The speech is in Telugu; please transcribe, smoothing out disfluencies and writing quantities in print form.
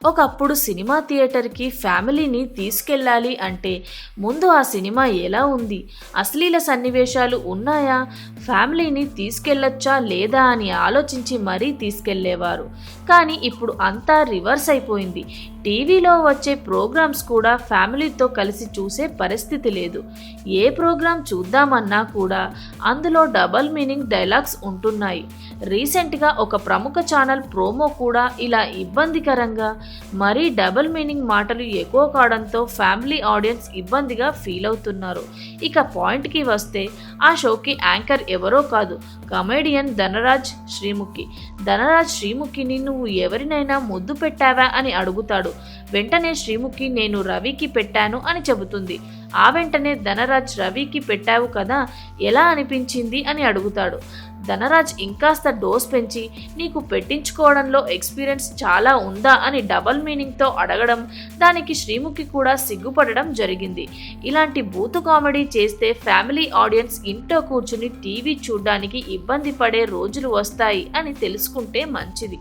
ఒకప్పుడు సినిమా థియేటర్కి ఫ్యామిలీని తీసుకెళ్ళాలి అంటే ముందు ఆ సినిమా ఎలా ఉంది, అశ్లీల సన్నివేశాలు ఉన్నాయా, ఫ్యామిలీని తీసుకెళ్ళొచ్చా లేదా అని ఆలోచించి మరీ తీసుకెళ్లేవారు. కానీ ఇప్పుడు అంతా రివర్స్ అయిపోయింది. టీవీలో వచ్చే ప్రోగ్రామ్స్ కూడా ఫ్యామిలీతో కలిసి చూసే పరిస్థితి లేదు. ఏ ప్రోగ్రాం చూద్దామన్నా కూడా అందులో డబల్ మీనింగ్ డైలాగ్స్ ఉంటున్నాయి. రీసెంట్గా ఒక ప్రముఖ ఛానల్ ప్రోమో కూడా ఇలా ఇబ్బందికరంగా మరీ డబల్ మీనింగ్ మాటలు ఎక్కువ కావడంతో ఫ్యామిలీ ఆడియన్స్ ఇబ్బందిగా ఫీల్ అవుతున్నారు. ఇక పాయింట్కి వస్తే ఆ షోకి యాంకర్ ఎవరో కాదు, కమెడియన్ ధనరాజ్ శ్రీముఖి. ధనరాజ్ శ్రీముఖిని నువ్వు ఎవరినైనా ముద్దు పెట్టావా అని అడుగుతాడు. వెంటనే శ్రీముఖి నేను రవికి పెట్టాను అని చెబుతుంది. ఆ వెంటనే ధనరాజ్ రవికి పెట్టావు కదా, ఎలా అనిపించింది అని అడుగుతాడు. ధనరాజ్ ఇంకాస్త డోస్ పెంచి నీకు పెట్టించుకోవడంలో ఎక్స్పీరియన్స్ చాలా ఉందా అని డబల్ మీనింగ్తో అడగడం, దానికి శ్రీముఖి కూడా సిగ్గుపడడం జరిగింది. ఇలాంటి బూతు కామెడీ చేస్తే ఫ్యామిలీ ఆడియన్స్ ఇంట్లో కూర్చుని టీవీ చూడ్డానికి ఇబ్బంది పడే రోజులు వస్తాయి అని తెలుసుకుంటే మంచిది.